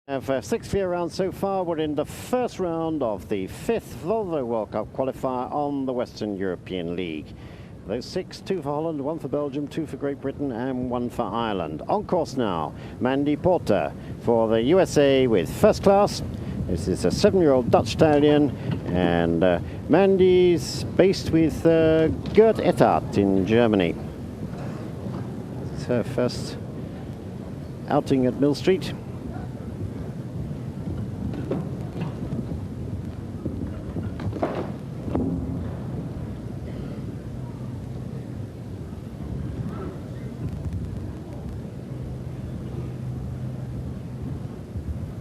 For 6 clear rounds so far, we're in the first round of the 5th Volvo World Cup qualifier on the Western European League. Those 6, 2 for Holland, 1 for Belgium, 2 for Great Britain and 1 for Ireland. On course now, Mandy Porter for the USA with first class. This is a 7-year-old Dutch stallion, and Mandy's based with Gert Ettart in Germany. It's her first outing at Millstreet.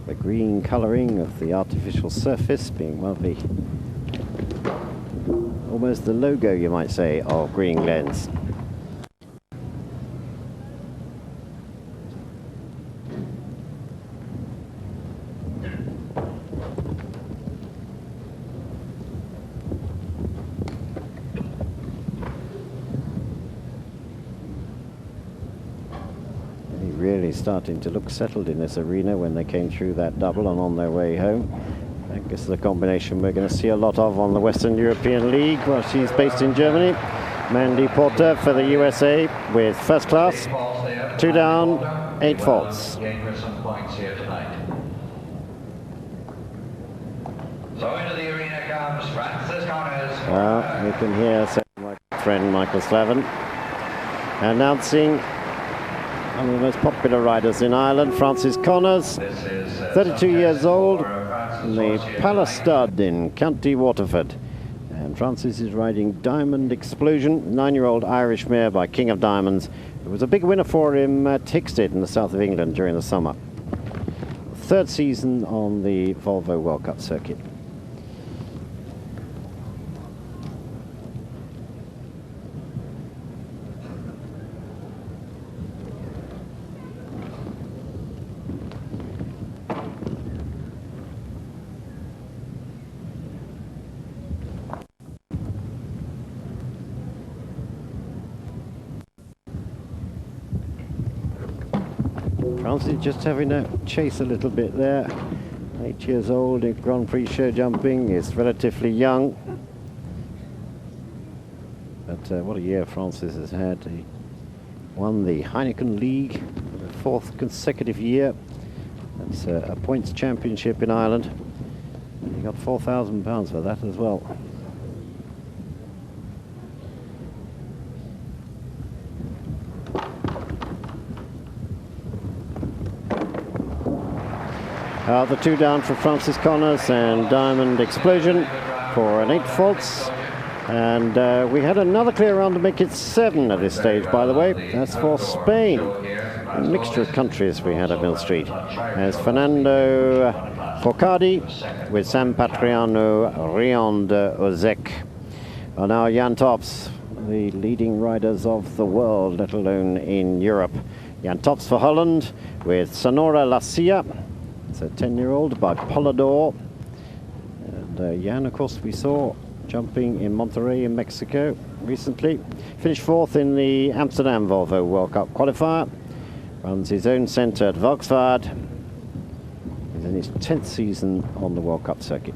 The green colouring of the artificial surface being one of the, almost the logo, you might say, of Green Glens. Really starting to look settled in this arena when they came through that double and on their way home. I guess the combination we're going to see a lot of on the Western European League. Well, she's based in Germany. Mandy Porter for the USA with first class. 2 down, 8 faults. So into the arena comes Francis Connors. Well, you can hear my friend Michael Slaven announcing one of the most popular riders in Ireland, Francis Connors, 32 years old, in the Palace Stud in County Waterford. And Francis is riding Diamond Explosion, 9-year-old Irish mare by King of Diamonds. It was a big winner for him at Hickstead in the south of England during the summer. 3rd season on the Volvo World Cup circuit. Francis just having to chase a little bit there. 8 years old in Grand Prix show jumping, is relatively young. But what a year Francis has had. He won the Heineken League for the 4th consecutive year. That's a points championship in Ireland. And he got £4,000 for that as well. The 2 down for Francis Connors and Diamond Explosion for an 8 faults. And we had another clear round to make it 7 at this stage, by the way. That's for Spain. A mixture of countries we had at Millstreet. There's Fernando Forcadi with San Patriano, Rion de Ozek. Well, now Jan Tops, the leading riders of the world, let alone in Europe. Jan Tops for Holland with Sonora La Silla. It's a 10-year-old by Polidor. And Jan, of course, we saw jumping in Monterrey in Mexico recently. Finished 4th in the Amsterdam Volvo World Cup qualifier. Runs his own centre at Volkswagen. He's in his 10th season on the World Cup circuit.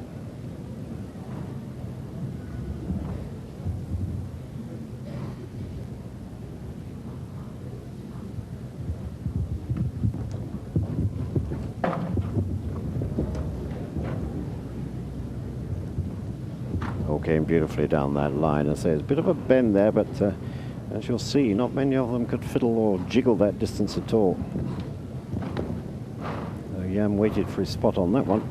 Came beautifully down that line. I say there's a bit of a bend there, but as you'll see, not many of them could fiddle or jiggle that distance at all. Jan waited for his spot on that one.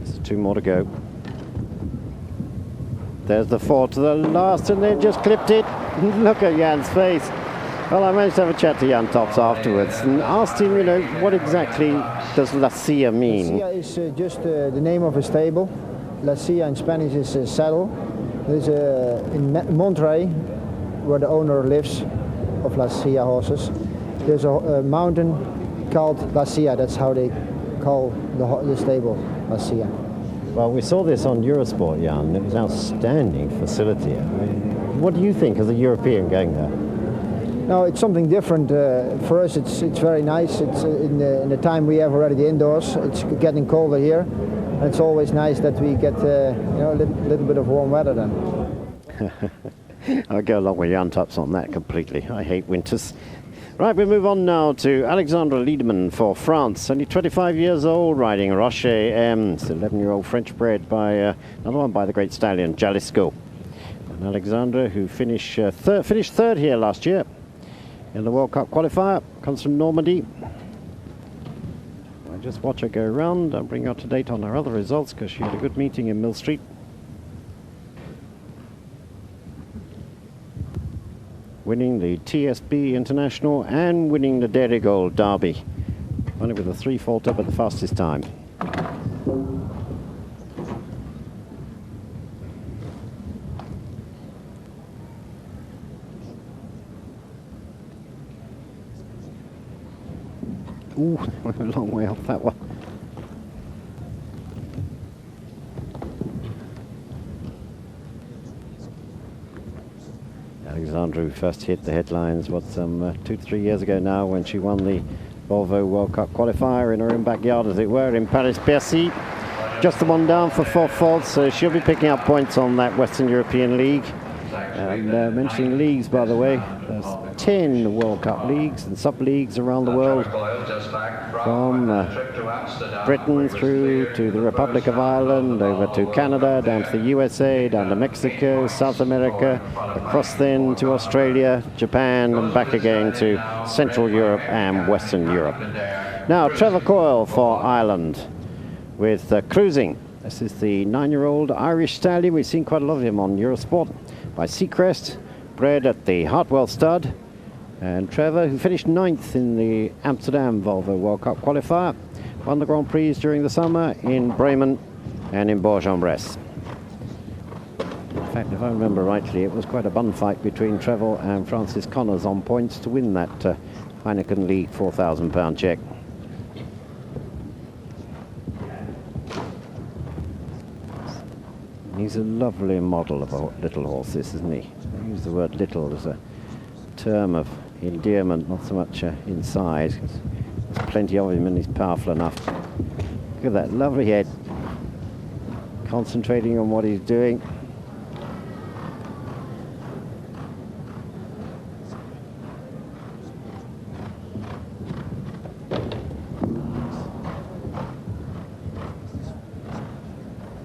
There's 2 more to go. There's the 4 to the last, and they just clipped it. Look at Jan's face. Well, I managed to have a chat to Jan Tops afterwards and asked him, you know, what exactly does La Silla mean? La Silla is just the name of a stable. La Silla in Spanish is a saddle. There's in Monterrey, where the owner lives of La Silla horses, there's a mountain called La Silla. That's how they call the stable La Silla. Well, we saw this on Eurosport, Jan. It was an outstanding facility. I mean, What do you think as a European going there? No, it's something different. For us, it's very nice. It's in the time we have already the indoors. It's getting colder here, and it's always nice that we get a little bit of warm weather then. I go along with Jan Tups on that completely. I hate winters. Right, we move on now to Alexandre Liedemann for France. Only 25 years old, riding Rocher M. It's 11-year-old French bred by another one by the great stallion Jalisco. And Alexandre, who finished third here last year in the World Cup qualifier, comes from Normandy. I just watch her go around. I'll bring you up to date on her other results because she had a good meeting in Millstreet. Winning the TSB International and winning the Derigold Derby. Won it with a 3-fault up at the fastest time. Ooh, we're a long way off that one. Alexandre, who first hit the headlines, some 2-3 years ago now, when she won the Volvo World Cup qualifier in her own backyard, as it were, in Paris-Bercy. Just the one down for 4 faults, so she'll be picking up points on that Western European League. And mentioning leagues, by the way, there's 10 World Cup leagues and sub-leagues around the world, from Britain through to the Republic of Ireland, over to Canada, down to the USA, down to Mexico, South America, across then to Australia, Japan, and back again to Central Europe and Western Europe. Now, Trevor Coyle for Ireland with Cruising. This is the 9-year-old Irish stallion. We've seen quite a lot of him on Eurosport by Seacrest, bred at the Hartwell Stud. And Trevor, who finished 9th in the Amsterdam Volvo World Cup qualifier, won the Grand Prix during the summer in Bremen and in Bourg-en-Bresse. In fact, if I remember rightly, it was quite a bun fight between Trevor and Francis Connors on points to win that Heineken League £4,000 check. He's a lovely model of a little horse, this, isn't he? I use the word little as a term of endearment, not so much in size. There's plenty of him and he's powerful enough. Look at that lovely head. Concentrating on what he's doing.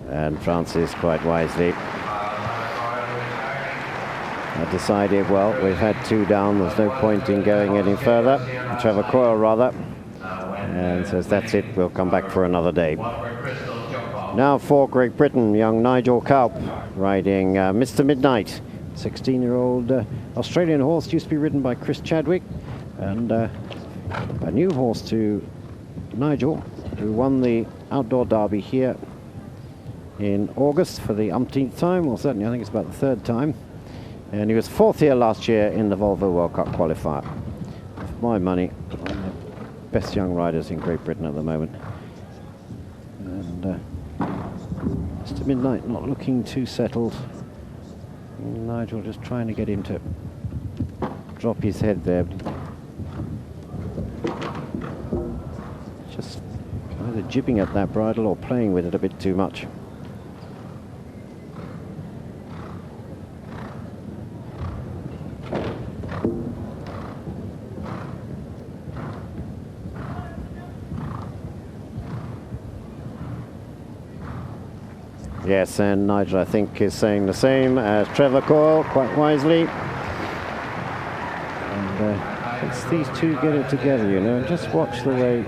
And Francis, quite wisely, decided, well, we've had 2 down, there's no point in going any further. Trevor Coyle, rather. And says, that's it, we'll come back for another day. Now for Great Britain, young Nigel Kaup, riding Mr. Midnight, 16-year-old Australian horse, used to be ridden by Chris Chadwick. And a new horse to Nigel, who won the outdoor derby here in August for the umpteenth time, well, certainly I think it's about the 3rd time. And he was 4th here last year in the Volvo World Cup qualifier. For my money, one of the best young riders in Great Britain at the moment. And Mr. Midnight not looking too settled. Nigel just trying to get him to drop his head there. Just either jibbing at that bridle or playing with it a bit too much. Yes, and Nigel, I think, is saying the same as Trevor Coyle, quite wisely. And it's these two get it together, you know, and just watch the way.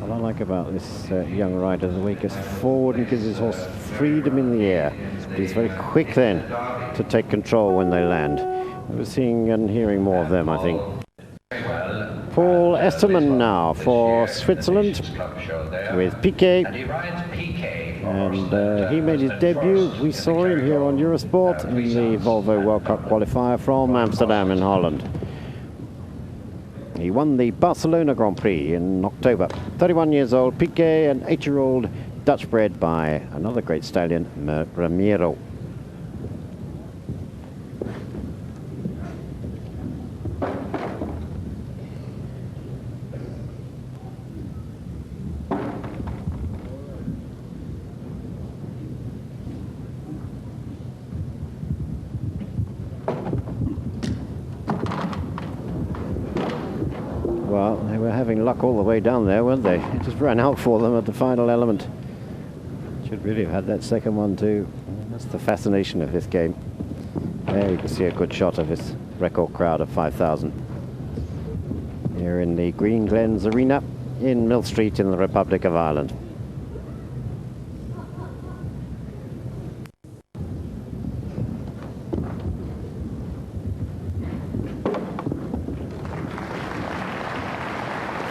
What I like about this young rider, the way he goes forward and gives his horse freedom in the air. But he's very quick then to take control when they land. We're seeing and hearing more of them, I think. Paul Esterman now for Switzerland with Piquet. And he made his debut. We saw him here on Eurosport in the Volvo World Cup qualifier from Amsterdam in Holland. He won the Barcelona Grand Prix in October. 31 years old, Piquet, an 8-year-old Dutch bred by another great stallion, Ramiro. were having luck all the way down there, weren't they? It just ran out for them at the final element. Should really have had that second one too. That's the fascination of this game. There you can see a good shot of this record crowd of 5,000. Here in the Green Glens Arena in Millstreet in the Republic of Ireland.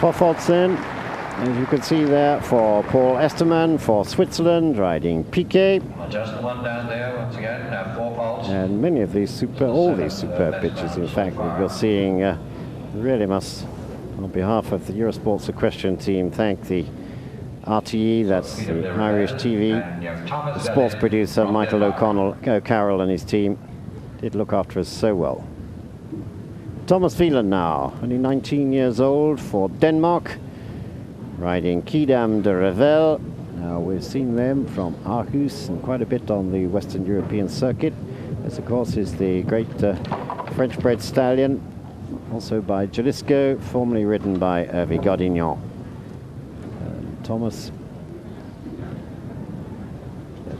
Four faults in, as you can see there, for Paul Esterman for Switzerland, riding Piquet. Just one down there once again, 4 faults. And many of these all these superb pitches, in fact, we're seeing really must, on behalf of the Eurosports Equestrian team, thank the RTE, that's the Irish TV, the sports producer Michael O'Carroll and his team did look after us so well. Thomas Wieland now, only 19 years old for Denmark, riding Quidam de Revel. Now we've seen them from Aarhus and quite a bit on the Western European circuit. This of course is the great French-bred stallion, also by Jalisco, formerly ridden by Hervé Gardignon. Thomas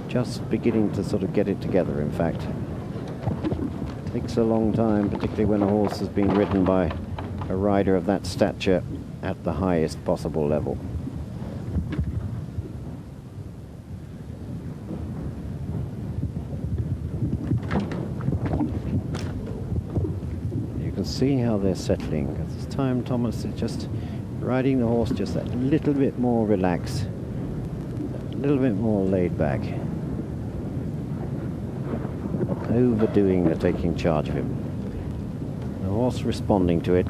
just beginning to sort of get it together, in fact. Takes a long time, particularly when a horse has been ridden by a rider of that stature at the highest possible level. You can see how they're settling. At this time, Thomas is just riding the horse just a little bit more relaxed, a little bit more laid back. Overdoing the taking charge of him. The horse responding to it.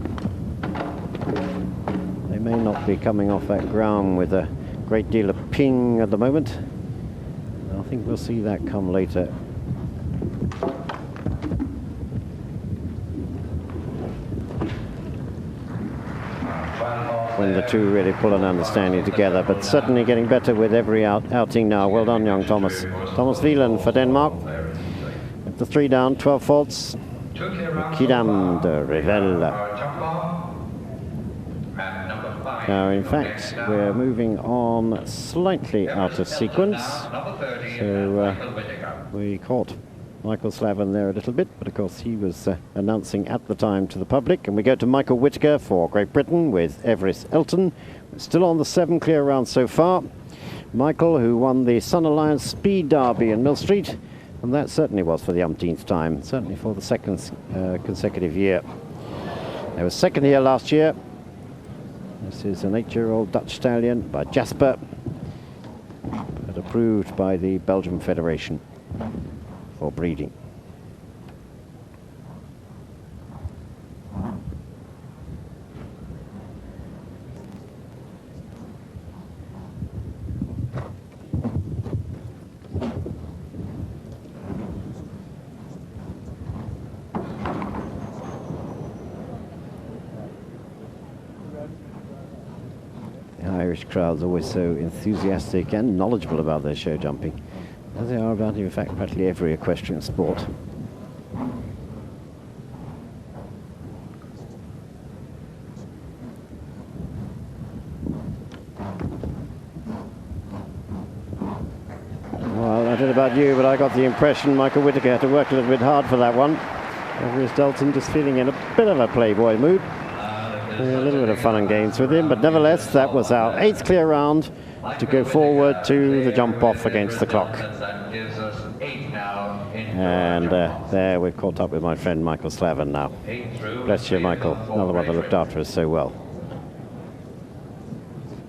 They may not be coming off that ground with a great deal of ping at the moment. I think we'll see that come later. When the two really pull an understanding together, but certainly getting better with every outing now. Well done, young Thomas. Thomas Wieland for Denmark. The 3 down, 12 faults. Quidam de Revel. Now, in fact, we're moving on slightly out of sequence. So we caught Michael Slavin there a little bit, but of course he was announcing at the time to the public. And we go to Michael Whittaker for Great Britain with Everest Elton. We're still on the 7 clear rounds so far. Michael, who won the Sun Alliance Speed Derby in Millstreet. And that certainly was for the umpteenth time, certainly for the second consecutive year. There was second here last year. This is an 8-year-old Dutch stallion by Jasper, but approved by the Belgian Federation for breeding. Irish crowds always so enthusiastic and knowledgeable about their show jumping, as they are about, in fact, practically every equestrian sport. Well, I don't know about you, but I got the impression Michael Whittaker had to work a little bit hard for that one. Everest Elton just feeling in a bit of a playboy mood. A little bit of fun and games with him, but nevertheless, that was our 8th clear round to go forward to the jump off against the clock. And there we've caught up with my friend Michael Slavin now. Bless you, Michael. Another one that looked after us so well.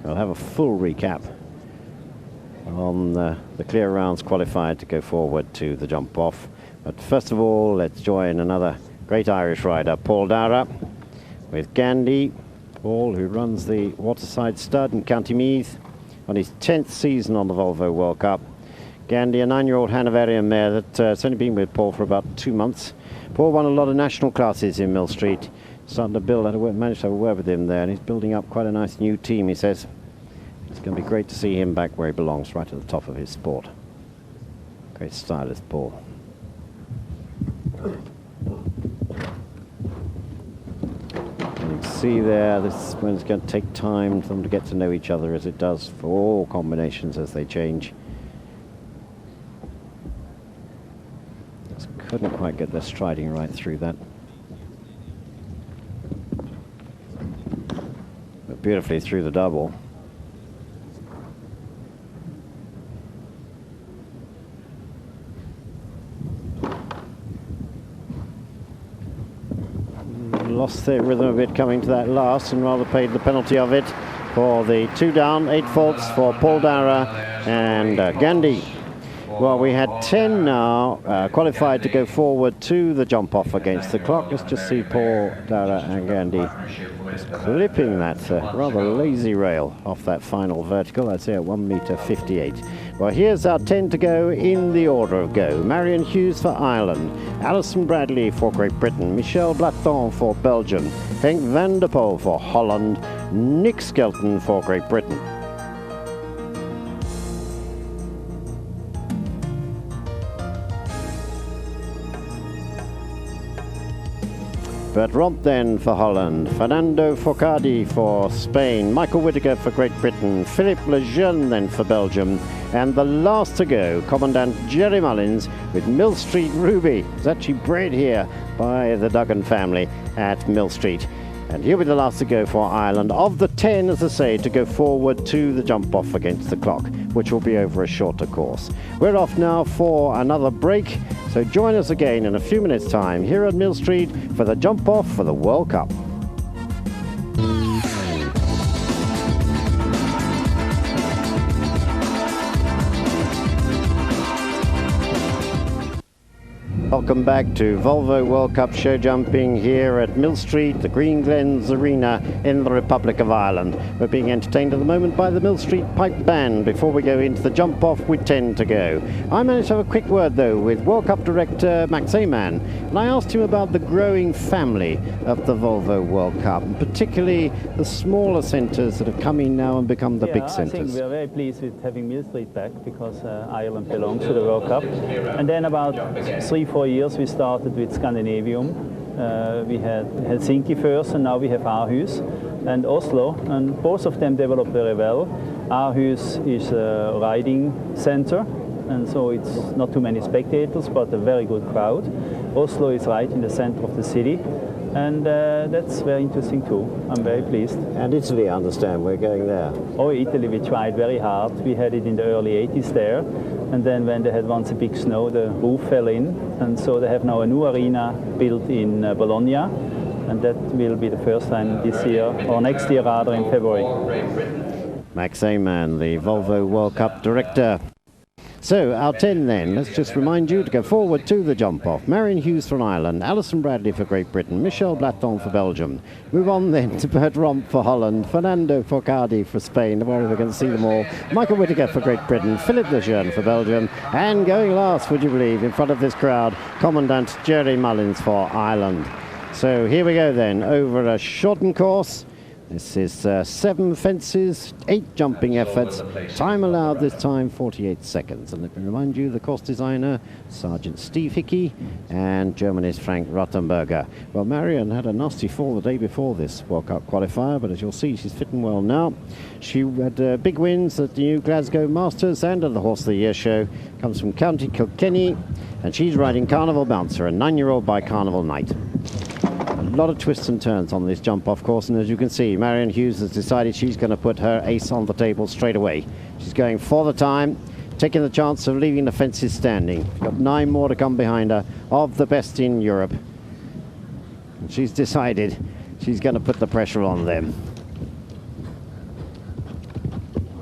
I'll have a full recap on the clear rounds qualified to go forward to the jump off. But first of all, let's join another great Irish rider, Paul Dara, with Gandhi. Paul, who runs the Waterside Stud in County Meath, on his 10th season on the Volvo World Cup. Gandhi, a 9-year-old Hanoverian mare that's only been with Paul for about 2 months. Paul won a lot of national classes in Millstreet. Starting to build, managed to have a word with him there, and he's building up quite a nice new team, he says. It's going to be great to see him back where he belongs, right at the top of his sport. Great stylist, Paul. see there, this one's going to take time for them to get to know each other, as it does for all combinations as they change. Just couldn't quite get their striding right through that. But beautifully through the double. Lost their rhythm a bit coming to that last, and rather paid the penalty of it for the 2 down, 8 faults for Paul Dara and Gandhi. Well, we had 10 now qualified to go forward to the jump off against the clock. Let's just see Paul Dara and Gandhi just clipping that rather lazy rail off that final vertical. I'd say at 1.58 meters. Well, here's our 10 to go in the order of go. Marion Hughes for Ireland, Alison Bradley for Great Britain, Michel Blaton for Belgium, Henk van der Poel for Holland, Nick Skelton for Great Britain. Bert Romp then for Holland, Fernando Focardi for Spain, Michael Whittaker for Great Britain, Philippe Lejeune then for Belgium, and the last to go, Commandant Jerry Mullins with Millstreet Ruby. It's actually bred here by the Duggan family at Millstreet. And he'll be the last to go for Ireland. Of the 10, as I say, to go forward to the jump off against the clock, which will be over a shorter course. We're off now for another break, so join us again in a few minutes' time here at Millstreet for the jump off for the World Cup. Welcome back to Volvo World Cup show jumping here at Millstreet, the Green Glens Arena in the Republic of Ireland. We're being entertained at the moment by the Millstreet Pipe Band before we go into the jump off with 10 to go. I managed to have a quick word though with World Cup director Max Amann, and I asked him about the growing family of the Volvo World Cup, and particularly the smaller centres that have come in now and become the big centres. I think we are very pleased with having Millstreet back because Ireland belongs to the World Cup. And then about 3-4 years we started with Scandinavium. We had Helsinki first, and now we have Aarhus and Oslo, and both of them developed very well. Aarhus is a riding center, and so it's not too many spectators, but a very good crowd. Oslo is right in the center of the city, and that's very interesting too. I'm very pleased. And Italy, I understand, we're going there. Oh, Italy, we tried very hard. We had it in the early 80s there, and then when they had once a big snow, the roof fell in, and so they have now a new arena built in Bologna, and that will be the first time this year, or next year rather, in February. Max Amann, the Volvo World Cup director. So, our 10 then, let's just remind you to go forward to the jump-off. Marion Hughes for Ireland, Alison Bradley for Great Britain, Michel Blaton for Belgium. Move on then to Bert Romp for Holland, Fernando Focardi for Spain, where we're going to see them all, Michael Whittaker for Great Britain, Philippe Lejeune for Belgium, and going last, would you believe, in front of this crowd, Commandant Jerry Mullins for Ireland. So here we go then, over a shortened course. This is 7 fences, 8 jumping efforts. Time allowed this time 48 seconds. And let me remind you, the course designer, Sergeant Steve Hickey, and Germany's Frank Rottenberger. Well, Marion had a nasty fall the day before this World Cup qualifier, but as you'll see, she's fitting well now. She had big wins at the new Glasgow Masters and at the Horse of the Year show. Comes from County Kilkenny, and she's riding Carnival Bouncer, a 9-year-old by Carnival Knight. A lot of twists and turns on this jump-off course, and as you can see, Marion Hughes has decided she's going to put her ace on the table straight away. She's going for the time, taking the chance of leaving the fences standing. She's got 9 more to come behind her, of the best in Europe. And she's decided she's going to put the pressure on them.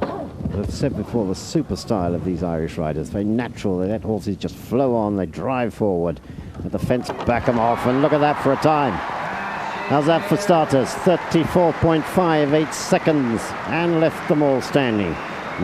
I've said before, the super style of these Irish riders, very natural. They let horses just flow on, they drive forward. Let the fence back them off, and look at that for a time. How's that for starters? 34.58 seconds, and left them all standing.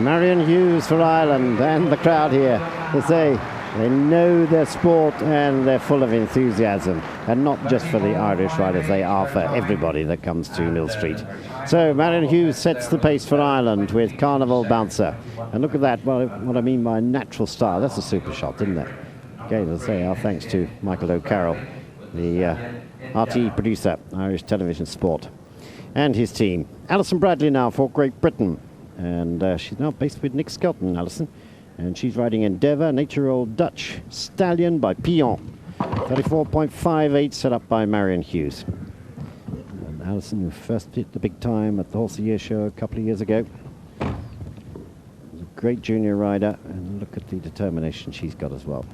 Marion Hughes for Ireland, and the crowd here, they say they know their sport and they're full of enthusiasm, and not just for the Irish riders, they are for everybody that comes to Millstreet. So Marion Hughes sets the pace for Ireland with Carnival Bouncer, and look at that, what I mean by natural style. That's a super shot, isn't it? Again, as I say, our thanks to Michael O'Carroll, the RTE producer, Irish Television Sport. and his team. Alison Bradley now for Great Britain. And she's now based with Nick Skelton, Alison. And she's riding Endeavour, an 8-year-old Dutch stallion by Pion. 34.58 set up by Marion Hughes. And Alison, who first hit the big time at the Horse of the Year show a couple of years ago. Was a great junior rider, and look at the determination she's got as well.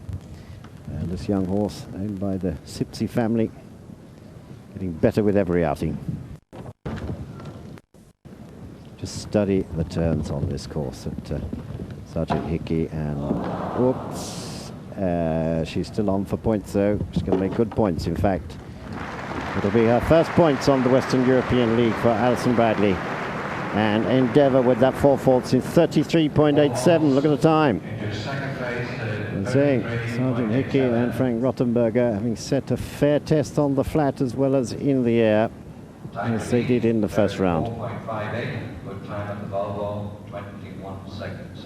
And this young horse, owned by the Sipsey family, getting better with every outing. Just study the turns on this course at Sergeant Hickey, and whoops, she's still on for points though. She's going to make good points, in fact. It'll be her first points on the Western European League for Alison Bradley. And Endeavour with that 4 faults in 33.87. Look at the time. And saying Sergeant Hickey and Frank Rottenberger having set a fair test on the flat as well as in the air, as they did in the first round. 4.58, good time at the Volvo, 21 seconds.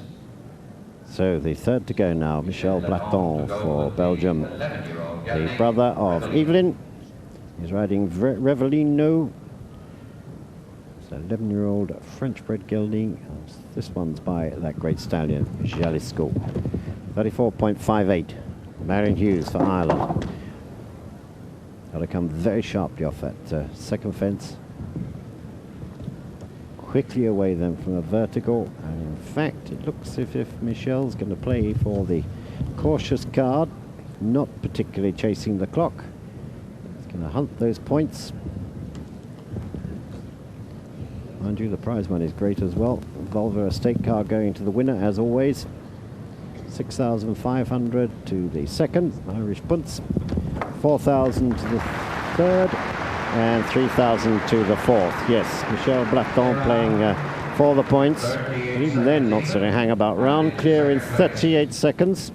So the third to go now, Michel Blaton for Belgium. The brother of Evelyn. He's riding Revelino. It's an 11-year-old French-bred gelding. This one's by that great stallion, Jalisco. 34.58. Marion Hughes for Ireland. Got to come very sharply off that second fence. Quickly away then from a vertical. And in fact, it looks as if Michel's going to play for the cautious card, not particularly chasing the clock. He's going to hunt those points. Mind you, the prize money is great as well. Volvo estate car going to the winner as always. 6,500 to the second, Irish Bunts. 4,000 to the third, and 3,000 to the fourth. Yes, Michel Blaton playing for the points. But even then, not sort of hang about round. Clear in 38 seconds.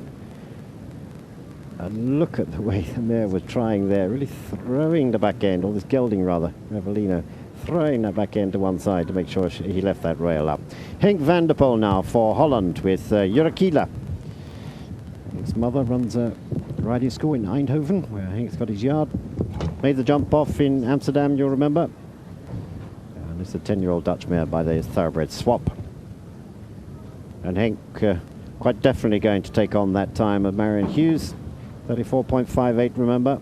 And look at the way the mare was trying there, really throwing the back end, or this gelding rather, Revelino, throwing that back end to one side to make sure he left that rail up. Henk van der Poel now for Holland with Jurakila. His mother runs a riding school in Eindhoven, where Henk's got his yard. Made the jump off in Amsterdam, you'll remember. And it's a 10-year-old Dutch mare by the thoroughbred Swap. And Henk quite definitely going to take on that time of Marion Hughes. 34.58, remember.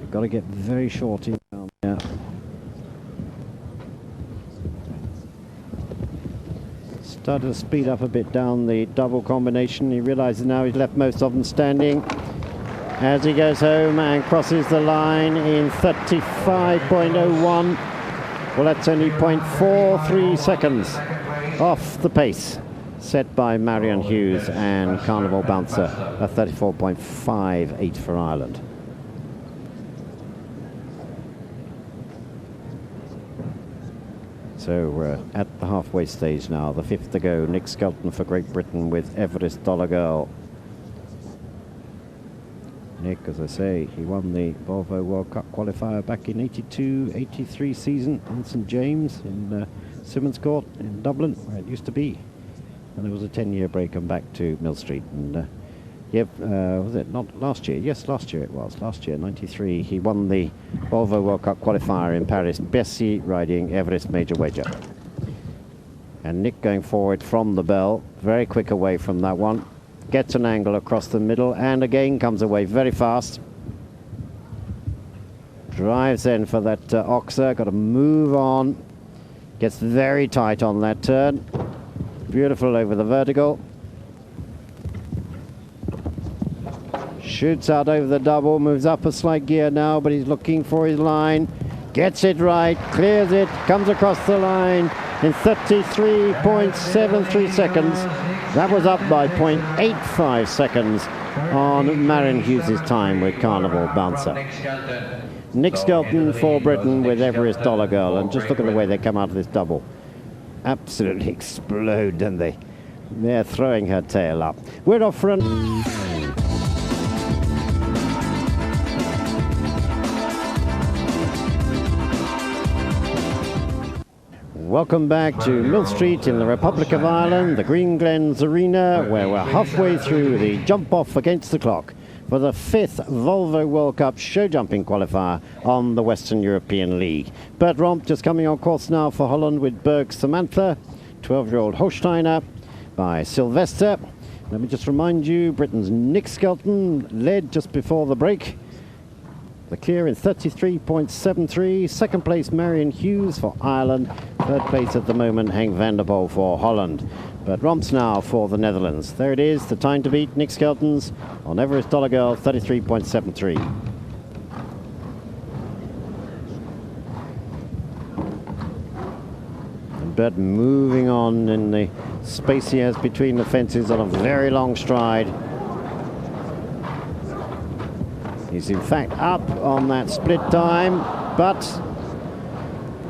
You've got to get very short in down there. Started to speed up a bit down the double combination. He realizes now he's left most of them standing as he goes home and crosses the line in 35.01. Well, that's only 0.43 seconds off the pace set by Marion Hughes and Carnival Bouncer at 34.58 for Ireland. So we're at the halfway stage now, the fifth to go. Nick Skelton for Great Britain with Everest Dollar Girl. Nick, as I say, he won the Volvo World Cup qualifier back in 82-83 season in St James in Simmons Court in Dublin, where it used to be. And there was a 10-year break and back to Millstreet. And yeah, was it not last year? Yes, last year it was. Last year, 93, he won the Volvo World Cup qualifier in Paris. Bessie riding Everest Major Wager. And Nick going forward from the bell, very quick away from that one. Gets an angle across the middle and again comes away very fast. Drives in for that Oxer, got to move on. Gets very tight on that turn. Beautiful over the vertical. Shoots out over the double, moves up a slight gear now, but he's looking for his line. Gets it right, clears it, comes across the line in 33.73 seconds. That was up by 0.85 seconds on Marion Hughes' time with Carnival Bouncer. Nick Skelton for Britain with Everest Dollar Girl, and just look at the way they come out of this double. Absolutely explode, don't they? They're throwing her tail up. We're off for Welcome back to Millstreet in the Republic of Ireland, the Green Glens Arena, where we're halfway through the jump off against the clock. for the 5th Volvo World Cup show jumping qualifier on the Western European League. Bert Romp just coming on course now for Holland with Berg Samantha, 12-year-old Holsteiner by Sylvester. Let me just remind you, Britain's Nick Skelton led just before the break. The clear in 33.73. Second place, Marion Hughes for Ireland. Third place at the moment, Henk van der Poel for Holland. But Romps now for the Netherlands. There it is, the time to beat, Nick Skelton's on Everest Dollar Girl, 33.73. And Bert moving on in the space he has between the fences on a very long stride. He's in fact up on that split time, but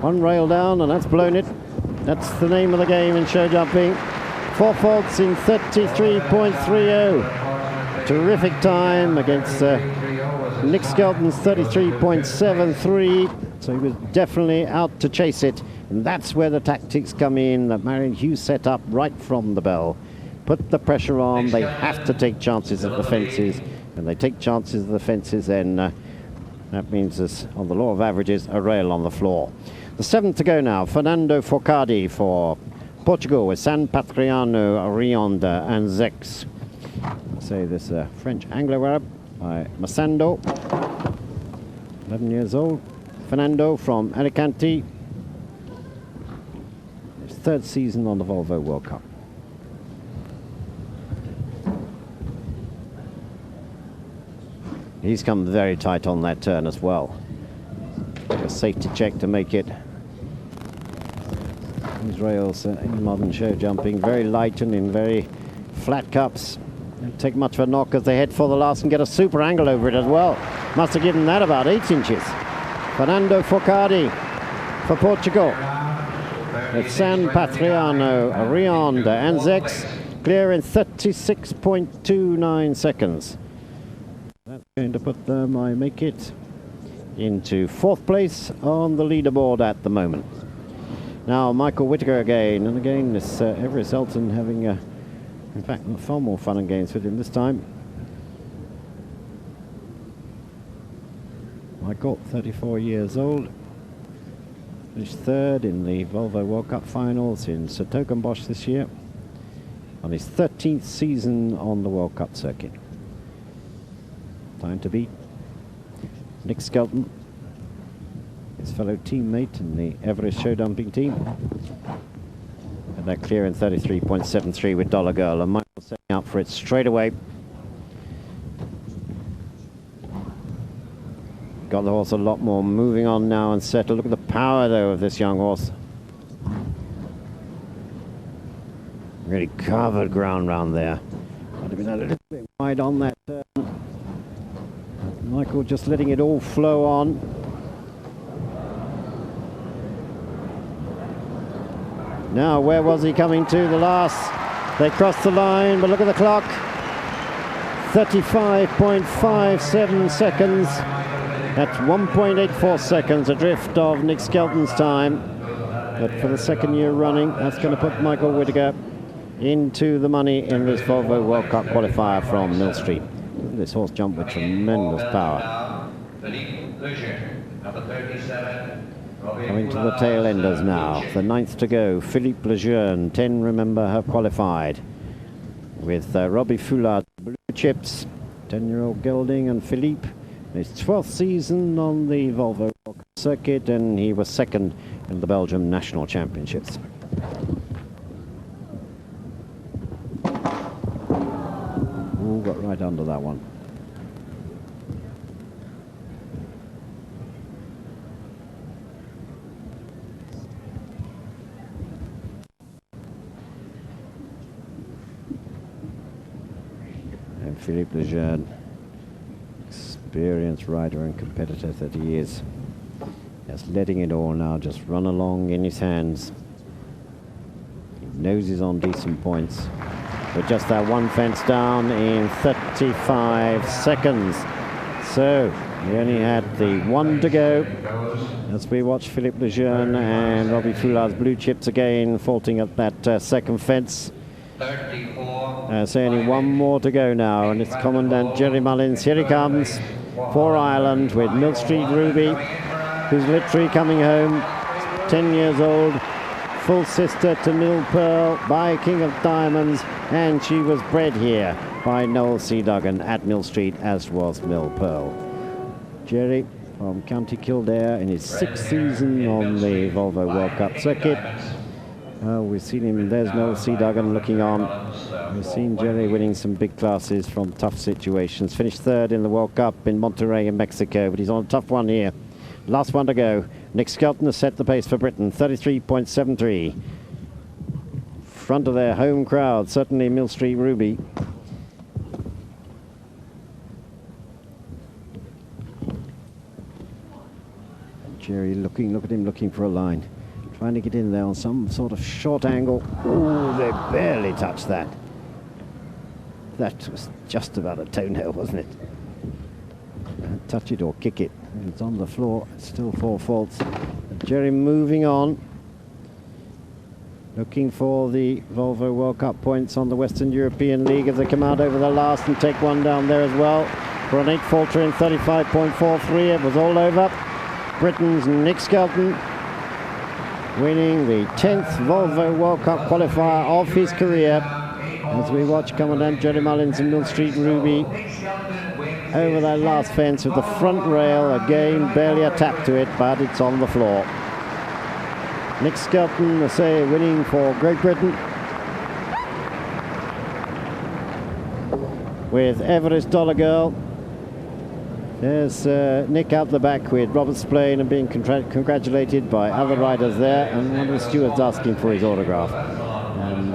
one rail down and that's blown it. That's the name of the game in show jumping. 4 faults in 33.30. Terrific time against Nick Skelton's 33.73. So he was definitely out to chase it. And that's where the tactics come in that Marion Hughes set up right from the bell. Put the pressure on. They have to take chances at the fences. When they take chances at the fences, then that means there's, on the law of averages, a rail on the floor. The 7th to go now, Fernando Forcadi for Portugal with San Patriano, Rionda and Zex. So this French Anglo-Arab by Massando, 11 years old. Fernando from Alicante, his 3rd season on the Volvo World Cup. He's come very tight on that turn as well. A safety check to make it. These rails in modern show jumping, very light and in very flat cups. Don't take much of a knock as they head for the last and get a super angle over it as well. Must have given that about 8 inches. Fernando Forcadi for Portugal. With San Patriano, Rionda and Zex clear in 36.29 seconds. That's going to put them, I make it, into 4th place on the leaderboard at the moment. Now Michael Whittaker again, and again this Everest Elton having, in fact, far more fun and games with him this time. Michael, 34 years old, finished 3rd in the Volvo World Cup finals in Sertogenbosch this year, on his 13th season on the World Cup circuit. Time to beat Nick Skelton, his fellow teammate in the Everest show dumping team. And that clear in 33.73 with Dollar Girl, and Michael setting up for it straight away. Got the horse a lot more moving on now and settled. Look at the power though of this young horse. Really covered ground round there. Might have been a little bit wide on that turn. Michael just letting it all flow on. Now, where was he coming to? The last. They crossed the line, but look at the clock. 35.57 seconds. That's 1.84 seconds adrift of Nick Skelton's time. But for the 2nd year running, that's going to put Michael Whittaker into the money in this Volvo World Cup qualifier from Millstreet. Look at this horse jump with tremendous power. Coming to the tail enders now. The 9th to go. Philippe Lejeune, 10 remember have qualified. With Robbie Foulard, blue chips, 10-year-old gelding, and Philippe. His 12th season on the Volvo circuit, and he was 2nd in the Belgium National Championships. Ooh, got right under that one. And Philippe Lejeune, experienced rider and competitor that he is, just letting it all now just run along in his hands. He knows he's on decent points, but just that one fence down in 35 seconds. So he only had the 1 to go as we watch Philippe Lejeune and Robbie Foulard's blue chips again faulting at that 2nd fence. 34. So only one more to go now, and it's Commandant Jerry Mullins. Here he comes for Ireland with Millstreet Ruby, who's literally coming home, 10 years old, full sister to Mill Pearl by King of Diamonds, and she was bred here by Noel C. Duggan at Millstreet, as was Mill Pearl. Jerry from County Kildare in his 6th season on the Volvo World Cup circuit. We've seen him, there's Noel C. Duggan looking on. We've seen Jerry winning some big classes from tough situations. Finished 3rd in the World Cup in Monterrey in Mexico, but he's on a tough one here. Last one to go. Nick Skelton has set the pace for Britain, 33.73. Front of their home crowd, certainly Millstreet Ruby. Jerry looking, look at him looking for a line. Trying to get in there on some sort of short angle. Oh, they barely touched that. That was just about a toenail, wasn't it? Touch it or kick it. It's on the floor. It's still 4 faults. Jerry moving on. Looking for the Volvo World Cup points on the Western European League as they come out over the last and take one down there as well. For an 8-faulter in 35.43. It was all over. Britain's Nick Skelton winning the 10th Volvo World Cup qualifier of his career, as we watch Commandant Jerry Mullins and Millstreet Ruby over that last fence with the front rail. Again, barely a tap to it, but it's on the floor. Nick Skelton, I say, winning for Great Britain, with Everest Dollar Girl. There's Nick out the back with Robert Splane and being congratulated by other riders there, and one of the stewards asking for his autograph. And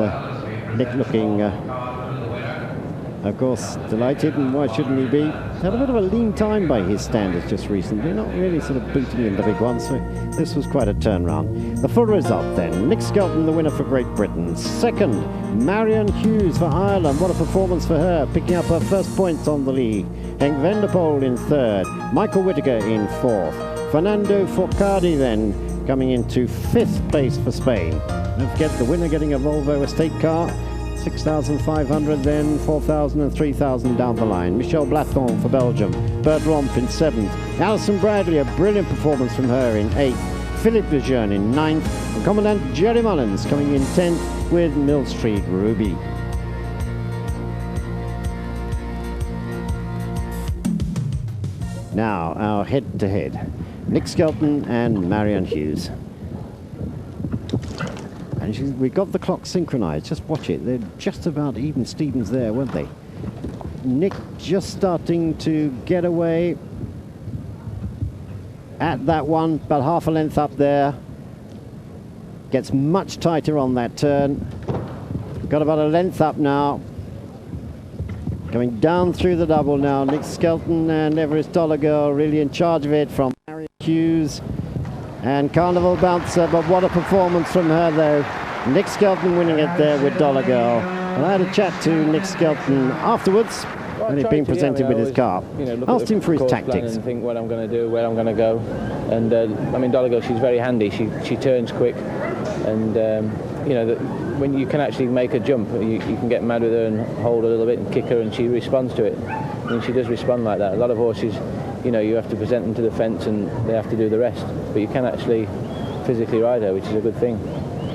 Nick looking, of course, delighted, and why shouldn't he be? Had a bit of a lean time by his standards just recently, not really sort of booting in the big one, so this was quite a turnaround. The full result then, Nick Skelton the winner for Great Britain. 2nd, Marion Hughes for Ireland. What a performance for her, picking up her first points on the league. Henk van der Poel in 3rd, Michael Whittaker in 4th. Fernando Forcadi then coming into 5th place for Spain. Don't forget the winner getting a Volvo estate car, 6,500, then 4,000 and 3,000 down the line. Michel Blathon for Belgium, Bert Romp in 7th. Alison Bradley, a brilliant performance from her in 8th. Philippe Lejeune in 9th. And Commandant Jerry Mullins coming in 10th with Millstreet Ruby. Now, our head-to-head. Nick Skelton and Marion Hughes. And we got the clock synchronized. Just watch it. They're just about even Stevens there, weren't they? Nick just starting to get away at that one, about half a length up there. Gets much tighter on that turn. Got about a length up now. Coming down through the double now. Nick Skelton and Everest Dollar Girl really in charge of it from Marion Hughes and Carnival Bouncer, but what a performance from her though. Nick Skelton winning it there with Dollar Girl. And I had a chat to Nick Skelton afterwards when he'd been presented with his car. Asked him for his tactics. And think what I'm going to do, where I'm going to go. And I mean, Dollar Girl, she's very handy. She turns quick, and you know, when you can actually make a jump, you can get mad with her and hold a little bit and kick her, and she responds to it. And she does respond like that. A lot of horses, you know, you have to present them to the fence and they have to do the rest. But you can actually physically ride her, which is a good thing.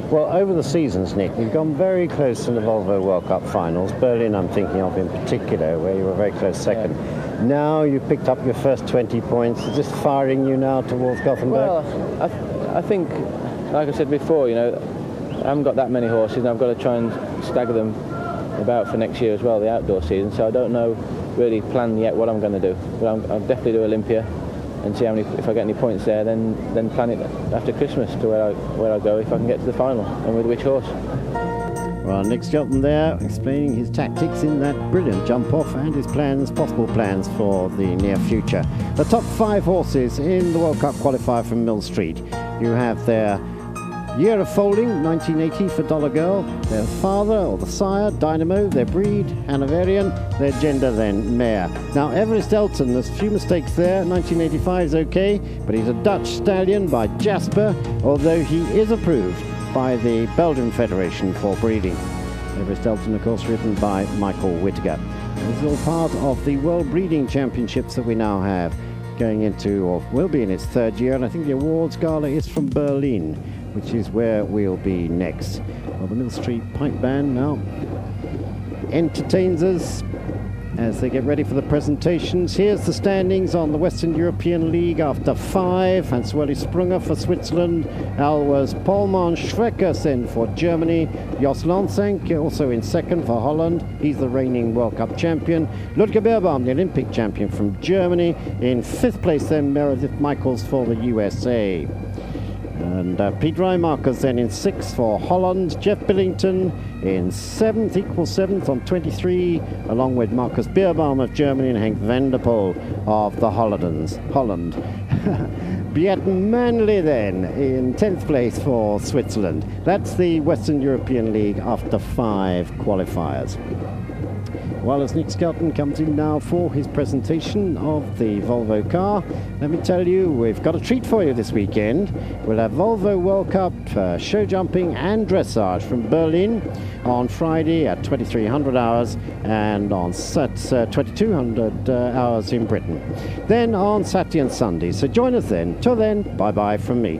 Well, over the seasons, Nick, you've gone very close in the Volvo World Cup finals. Berlin, I'm thinking of in particular, where you were very close second. Yeah. Now you've picked up your first 20 points. Is this firing you now towards Gothenburg? Well, I think, like I said before, you know, I haven't got that many horses, and I've got to try and stagger them about for next year as well, the outdoor season. So I don't know really plan yet what I'm going to do. But I'll definitely do Olympia and see how many, if I get any points there, then plan it after Christmas to where I go if I can get to the final, and with which horse. Well, Nick Skelton there explaining his tactics in that brilliant jump off and his plans, possible plans for the near future. The top 5 horses in the World Cup qualifier from Millstreet. You have their year of foaling, 1980 for Dollar Girl, their father or the sire, Dynamo, their breed, Hanoverian, their gender then, mare. Now Everest Elton, there's a few mistakes there, 1985 is okay, but he's a Dutch stallion by Jasper, although he is approved by the Belgian Federation for breeding. Everest Elton, of course, ridden by Michael Whittaker. This is all part of the World Breeding Championships that we now have going into, or will be in its third year, and I think the awards gala is from Berlin, which is where we'll be next. Well, the Millstreet Pipe Band now entertains us as they get ready for the presentations. Here's the standings on the Western European League after 5. Hans-Weli Sprunger for Switzerland, Alwas Polman Schweckersen for Germany, Jos Lonsenk also in second for Holland, he's the reigning World Cup champion, Ludger Beerbaum, the Olympic champion from Germany, in 5th place then Meredith Michaels for the USA. And Pete Reimarkers then in 6th for Holland, Jeff Billington in 7th, equal 7th on 23, along with Marcus Beerbaum of Germany and Henk van der Poel of the Holland. Beat Manley then in 10th place for Switzerland. That's the Western European League after 5 qualifiers. Well, as Nick Skelton comes in now for his presentation of the Volvo car, let me tell you, we've got a treat for you this weekend. We'll have Volvo World Cup show jumping and dressage from Berlin on Friday at 2300 hours and on 2200 hours in Britain. Then on Saturday and Sunday. So join us then. Till then, bye-bye from me.